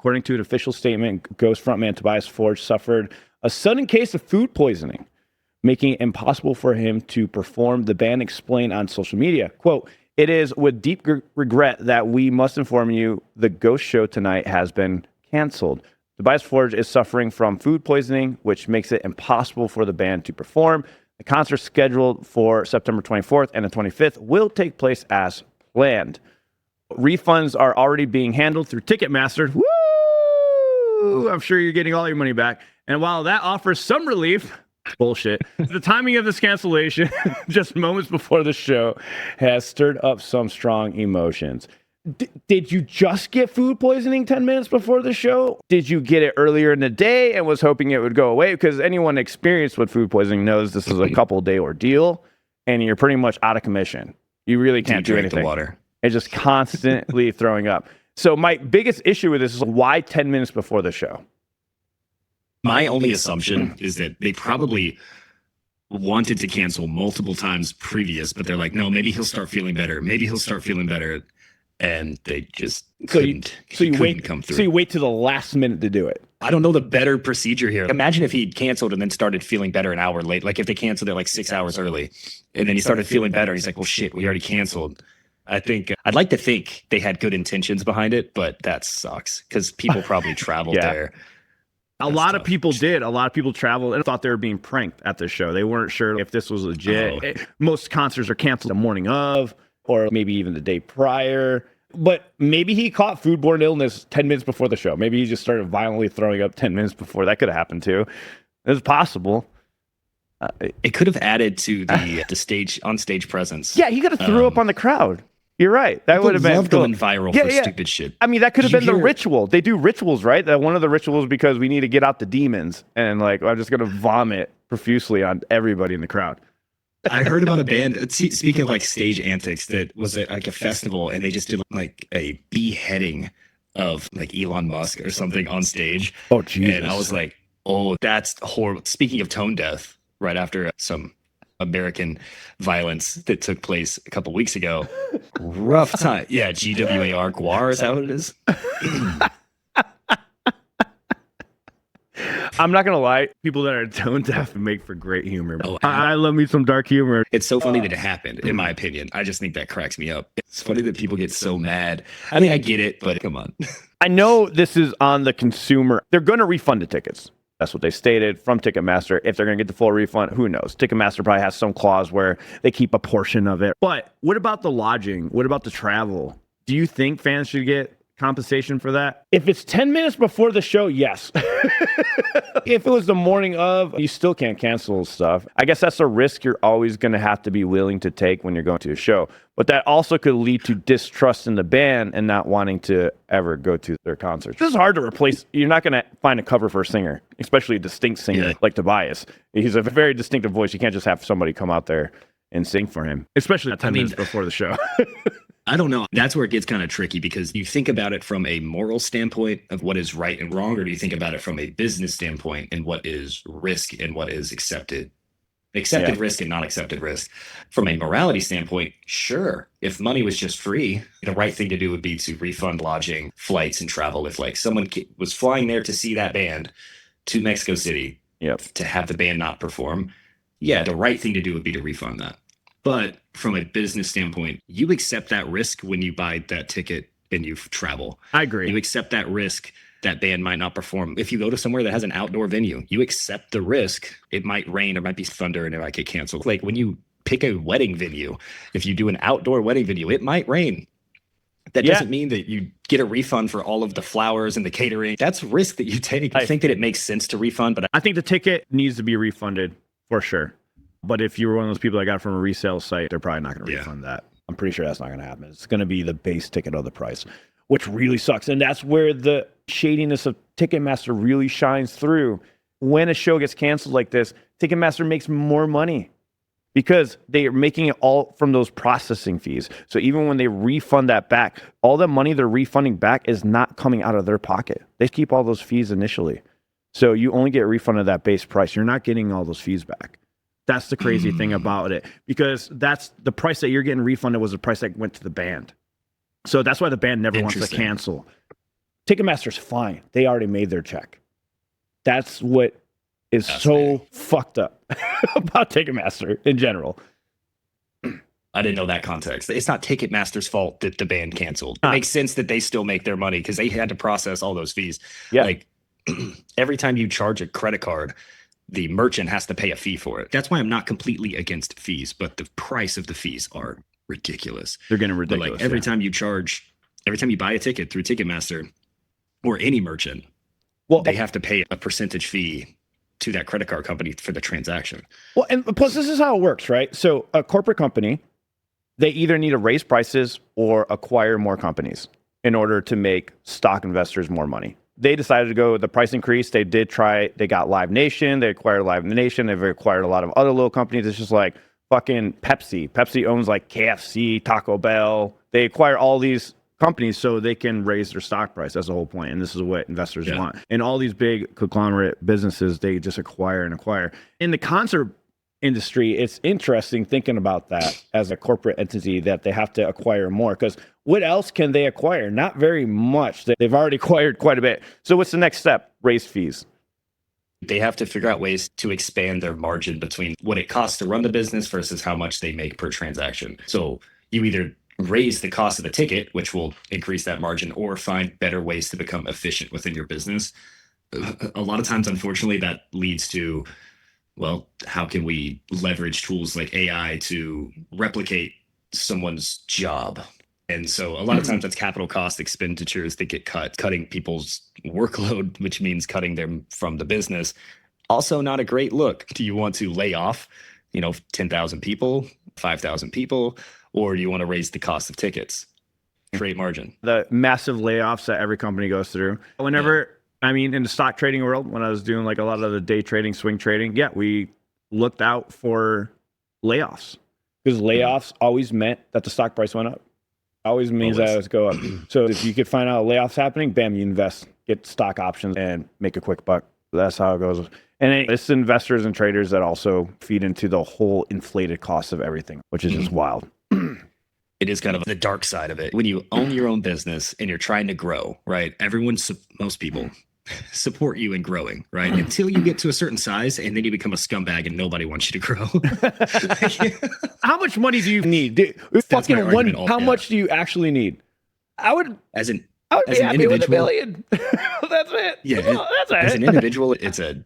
According to an official statement, Ghost frontman Tobias Forge suffered a sudden case of food poisoning, making it impossible for him to perform. The band explained on social media, quote, "It is with deep regret that we must inform you the Ghost show tonight has been canceled. Tobias Forge is suffering from food poisoning, which makes it impossible for the band to perform. The concert scheduled for September 24th and the 25th will take place as planned. Refunds are already being handled through Ticketmaster." Woo! I'm sure you're getting all your money back. And while that offers some relief, bullshit, the timing of this cancellation, just moments before the show, has stirred up some strong emotions. Did you just get food poisoning 10 minutes before the show? Did you get it earlier in the day and was hoping it would go away? Because anyone experienced with food poisoning knows this is a couple-day ordeal, and you're pretty much out of commission. You really can't do anything. The water. It's just constantly throwing up. So my biggest issue with this is why 10 minutes before the show? My only assumption is that they probably wanted to cancel multiple times previous, but they're like, no, maybe he'll start feeling better. Maybe he'll start feeling better. And they just couldn't come through. So you wait to the last minute to do it. I don't know the better procedure here. Imagine if he'd canceled and then started feeling better an hour late. Like if they canceled it like 6 hours early and then he started feeling better. He's like, well, shit, we already canceled. I think I'd like to think they had good intentions behind it, but that sucks because people probably traveled there. A lot of people did. A lot of people traveled and thought they were being pranked at the show. They weren't sure if this was legit. Most concerts are canceled the morning of, or maybe even the day prior. But maybe he caught foodborne illness 10 minutes before the show. Maybe he just started violently throwing up 10 minutes before. That could have happened too. It's possible. It could have added to the stage on-stage presence. Yeah, he could have threw up on the crowd. You're right. That would have been going viral for stupid shit. I mean, that could have been the ritual. They do rituals, right? That one of the rituals because we need to get out the demons, and like I'm just gonna vomit profusely on everybody in the crowd. I heard about a band. Speaking of like stage antics, that was at like a festival, and they just did like a beheading of like Elon Musk or something on stage. Oh, Jesus! And I was like, oh, that's horrible. Speaking of tone deaf, right after some American violence that took place a couple weeks ago. Rough time. Yeah, GWAR, is that what it is? I'm not going to lie. People that are tone deaf make for great humor. I love me some dark humor. It's so funny that it happened, in my opinion. I just think that cracks me up. It's funny that people get so mad. I mean, I get it, but come on. I know this is on the consumer. They're going to refund the tickets. That's what they stated from Ticketmaster. If they're going to get the full refund, who knows? Ticketmaster probably has some clause where they keep a portion of it. But what about the lodging? What about the travel? Do you think fans should get compensation for that? If it's 10 minutes before the show, yes. If it was the morning of, you still can't cancel stuff. I guess that's a risk you're always going to have to be willing to take when you're going to a show. But that also could lead to distrust in the band and not wanting to ever go to their concerts. This is hard to replace. You're not going to find a cover for a singer, especially a distinct singer like Tobias. He's a very distinctive voice. You can't just have somebody come out there and sing for him, especially not 10 minutes before the show. I don't know. That's where it gets kind of tricky because you think about it from a moral standpoint of what is right and wrong, or do you think about it from a business standpoint and what is risk and what is accepted risk and not accepted risk? From a morality standpoint, sure. If money was just free, the right thing to do would be to refund lodging, flights, and travel. If like someone was flying there to see that band to Mexico City to have the band not perform, the right thing to do would be to refund that. But from a business standpoint, you accept that risk when you buy that ticket and you travel. I agree. You accept that risk that band might not perform. If you go to somewhere that has an outdoor venue, you accept the risk. It might rain, there might be thunder, and it might get canceled. Like when you pick a wedding venue, if you do an outdoor wedding venue, it might rain. That doesn't mean that you get a refund for all of the flowers and the catering. That's risk that you take. I think that it makes sense to refund, but I think the ticket needs to be refunded for sure. But if you were one of those people that got it from a resale site, they're probably not going to refund that. I'm pretty sure that's not going to happen. It's going to be the base ticket of the price, which really sucks. And that's where the shadiness of Ticketmaster really shines through. When a show gets canceled like this, Ticketmaster makes more money because they are making it all from those processing fees. So even when they refund that back, all the money they're refunding back is not coming out of their pocket. They keep all those fees initially. So you only get refunded that base price. You're not getting all those fees back. That's the crazy thing about it, because that's the price that you're getting refunded was the price that went to the band. So that's why the band never wants to cancel. Ticketmaster's fine. They already made their check. That's what is so fucked up about Ticketmaster in general. I didn't know that context. It's not Ticketmaster's fault that the band canceled. It makes sense that they still make their money because they had to process all those fees. Yeah. Like every time you charge a credit card, the merchant has to pay a fee for it. That's why I'm not completely against fees, but the price of the fees are ridiculous. They're getting But ridiculous. like every time you buy a ticket through Ticketmaster or any merchant, they have to pay a percentage fee to that credit card company for the transaction. Well, and plus this is how it works, right? So a corporate company, they either need to raise prices or acquire more companies in order to make stock investors more money. They decided to go with the price increase. They got Live Nation. They acquired Live Nation. They've acquired a lot of other little companies. It's just like fucking Pepsi. Pepsi owns like KFC, Taco Bell. They acquire all these companies so they can raise their stock price. That's the whole point. And this is what investors want. And all these big conglomerate businesses, they just acquire and acquire. In the concert industry, it's interesting thinking about that as a corporate entity that they have to acquire more, because what else can they acquire? Not very much. They've already acquired quite a bit. So what's the next step? Raise fees. They have to figure out ways to expand their margin between what it costs to run the business versus how much they make per transaction. So you either raise the cost of the ticket, which will increase that margin, or find better ways to become efficient within your business. A lot of times, unfortunately, that leads to, well, how can we leverage tools like AI to replicate someone's job? And so a lot of times that's capital cost expenditures that get cut, cutting people's workload, which means cutting them from the business. Also not a great look. Do you want to lay off, 10,000 people, 5,000 people, or do you want to raise the cost of tickets? Create margin. The massive layoffs that every company goes through. In the stock trading world, when I was doing like a lot of the day trading, swing trading, we looked out for layoffs, because layoffs always meant that the stock price went up. Always means that it was go up. So if you could find out layoffs happening, bam, you invest, get stock options, and make a quick buck. That's how it goes. And it's investors and traders that also feed into the whole inflated cost of everything, which is just wild. It is kind of the dark side of it. When you own your own business and you're trying to grow, right? Most people support you in growing, right? Until you get to a certain size, and then you become a scumbag and nobody wants you to grow. How much money do you need? How much do you actually need? I would be happy with $1 billion. That's it. Yeah, that's it. As an individual, it's a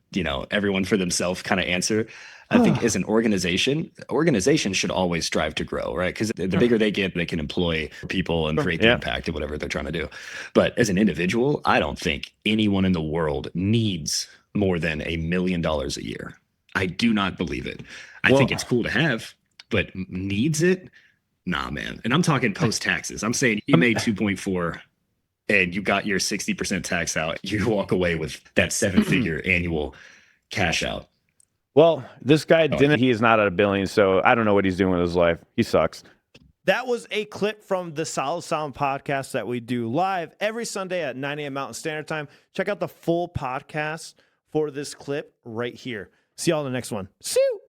everyone for themselves kind of answer. I think as an organization should always strive to grow, right? Because the bigger they get, they can employ people and create the impact of whatever they're trying to do. But as an individual, I don't think anyone in the world needs more than $1 million a year. I do not believe it. I think it's cool to have, but needs it? Nah, man. And I'm talking post taxes. I'm saying you made 2.4 and you got your 60% tax out. You walk away with that 7-figure annual cash out. Well, this guy he is not at $1 billion, so I don't know what he's doing with his life. He sucks. That was a clip from the Solid Sound podcast that we do live every Sunday at 9 a.m. Mountain Standard Time. Check out the full podcast for this clip right here. See y'all in the next one. See you.